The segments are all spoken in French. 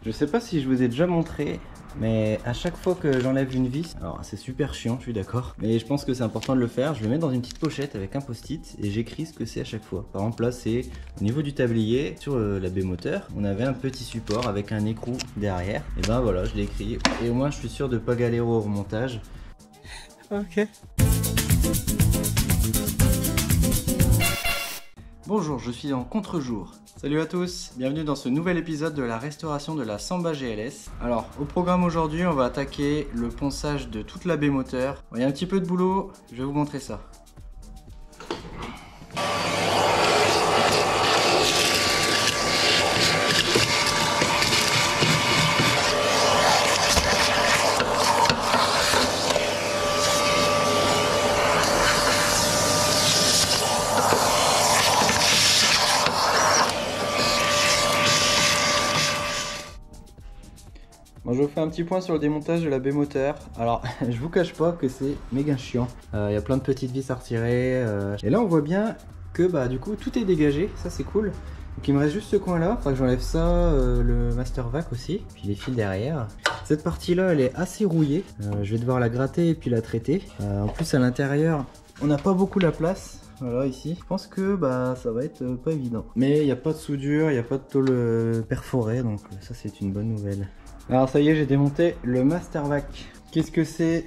Je sais pas si je vous ai déjà montré, mais à chaque fois que j'enlève une vis, alors c'est super chiant, je suis d'accord, mais je pense que c'est important de le faire. Je le mets dans une petite pochette avec un post-it et j'écris ce que c'est à chaque fois. Par exemple là c'est au niveau du tablier, sur la baie moteur, on avait un petit support avec un écrou derrière. Et ben voilà, je l'ai écrit et au moins je suis sûr de pas galérer au remontage. Ok. Bonjour, je suis en contre-jour. Salut à tous, bienvenue dans ce nouvel épisode de la restauration de la Samba GLS. Alors, au programme aujourd'hui, on va attaquer le ponçage de toute la baie moteur. Il y a un petit peu de boulot, je vais vous montrer ça. Bon, je vous fais un petit point sur le démontage de la baie moteur. Alors, je vous cache pas que c'est méga chiant. Il y a plein de petites vis à retirer. Et là, on voit bien que bah du coup, tout est dégagé. Ça, c'est cool. Donc, il me reste juste ce coin-là. Enfin, que j'enlève ça, le master vac aussi. Puis les fils derrière. Cette partie-là, elle est assez rouillée. Je vais devoir la gratter et puis la traiter. En plus, à l'intérieur, on n'a pas beaucoup la place. Voilà, ici. Je pense que bah ça va être pas évident. Mais il n'y a pas de soudure, il n'y a pas de tôle perforée. Donc, ça, c'est une bonne nouvelle. Alors ça y est, j'ai démonté le master vac. Qu'est-ce que c'est?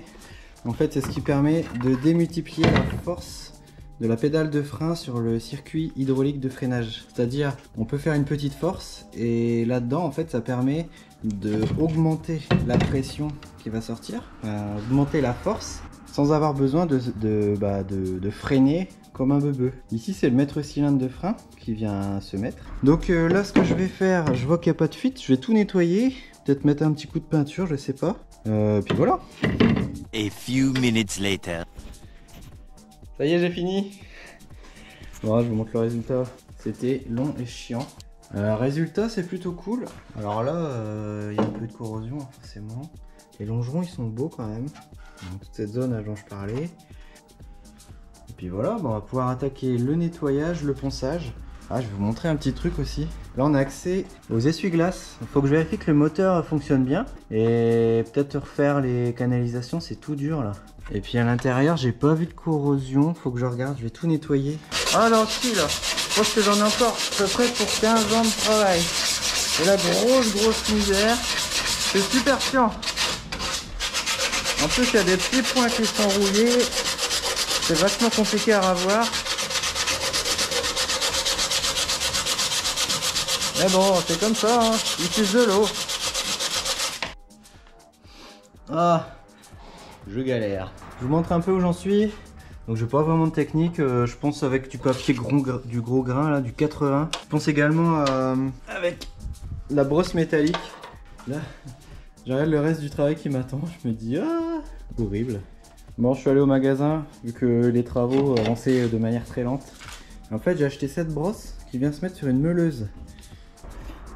En fait, c'est ce qui permet de démultiplier la force de la pédale de frein sur le circuit hydraulique de freinage. C'est-à-dire, on peut faire une petite force et là-dedans, en fait, ça permet d'augmenter la pression qui va sortir, augmenter la force sans avoir besoin de freiner comme un bebeu. Ici, c'est le maître cylindre de frein qui vient se mettre. Donc là, ce que je vais faire, je vois qu'il n'y a pas de fuite, je vais tout nettoyer. Peut-être mettre un petit coup de peinture, je sais pas. Puis voilà. A few minutes later. Ça y est, j'ai fini. Bon, je vous montre le résultat. C'était long et chiant. Résultat, c'est plutôt cool. Alors là, il y a un peu de corrosion, forcément. Les longerons, ils sont beaux quand même. Donc, toute cette zone dont je parlais. Et puis voilà, bon, on va pouvoir attaquer le nettoyage, le ponçage. Ah, je vais vous montrer un petit truc aussi. Là, on a accès aux essuie-glaces. Il faut que je vérifie que le moteur fonctionne bien. Et peut-être refaire les canalisations, c'est tout dur là. Et puis à l'intérieur, j'ai pas vu de corrosion. Faut que je regarde, je vais tout nettoyer. Ah non, si là. Je pense que j'en ai encore à peu près pour 15 ans de travail. Et là, grosse misère. C'est super chiant. En plus, il y a des petits points qui sont rouillés. C'est vachement compliqué à ravoir. Mais bon, c'est comme ça, hein. Il suce de l'eau. Ah, je galère. Je vous montre un peu où j'en suis. Donc je n'ai pas vraiment de technique. Je pense avec du papier du gros grain, là, du 80. Je pense également avec la brosse métallique. Là, je regarde le reste du travail qui m'attend. Je me dis, ah, horrible. Bon, je suis allé au magasin, vu que les travaux avançaient de manière très lente. En fait, j'ai acheté cette brosse qui vient se mettre sur une meuleuse.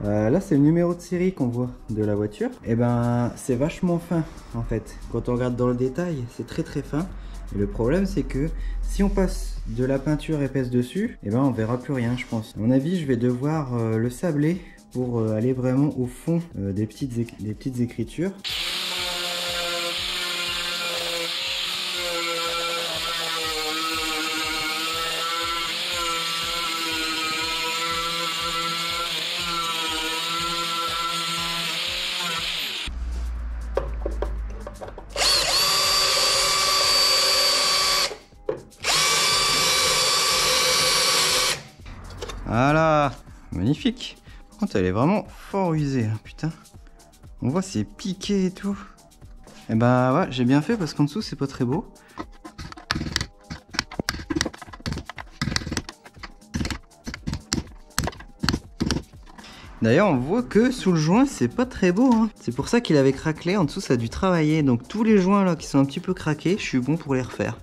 Là c'est le numéro de série qu'on voit de la voiture. Et ben c'est vachement fin en fait. Quand on regarde dans le détail, c'est très fin. Et le problème c'est que si on passe de la peinture épaisse dessus, et ben on verra plus rien, je pense. À mon avis, je vais devoir le sabler pour aller vraiment au fond des petites écritures. Voilà, magnifique. Par contre, elle est vraiment fort usée, hein, putain. On voit c'est piqué et tout. Et bah ouais, j'ai bien fait parce qu'en dessous c'est pas très beau. D'ailleurs, on voit que sous le joint, c'est pas très beau, hein. C'est pour ça qu'il avait craquelé. En dessous, ça a dû travailler. Donc tous les joints là qui sont un petit peu craqués, je suis bon pour les refaire.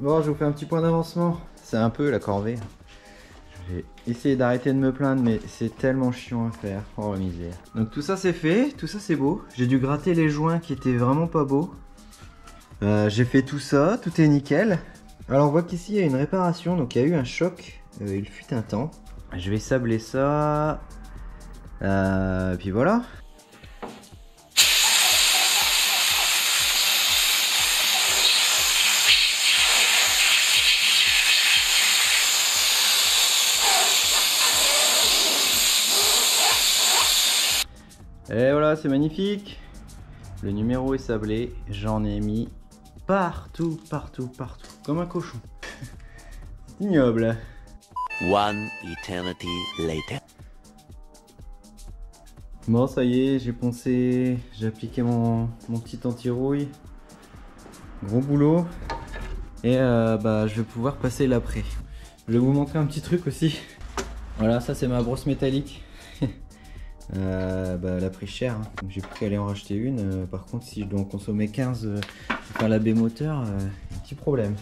Bon, je vous fais un petit point d'avancement. C'est un peu la corvée. Je vais essayer d'arrêter de me plaindre, mais c'est tellement chiant à faire. Oh la misère. Donc tout ça c'est fait, tout ça c'est beau. J'ai dû gratter les joints qui étaient vraiment pas beaux. J'ai fait tout ça, tout est nickel. Alors on voit qu'ici il y a une réparation, donc il y a eu un choc, il fut un temps. Je vais sabler ça. Puis voilà. Et voilà, c'est magnifique. Le numéro est sablé. J'en ai mis partout, partout, partout. Comme un cochon. C'est ignoble. One eternity later. Bon, ça y est, j'ai poncé. J'ai appliqué mon petit anti-rouille. Gros boulot. Et bah, je vais pouvoir passer l'après. Je vais vous montrer un petit truc aussi. Voilà, ça c'est ma brosse métallique. Bah, elle a pris cher, hein. Donc j'ai plus qu'à aller en racheter une. Par contre, si je dois en consommer 15 pour faire la B-moteur, un petit problème.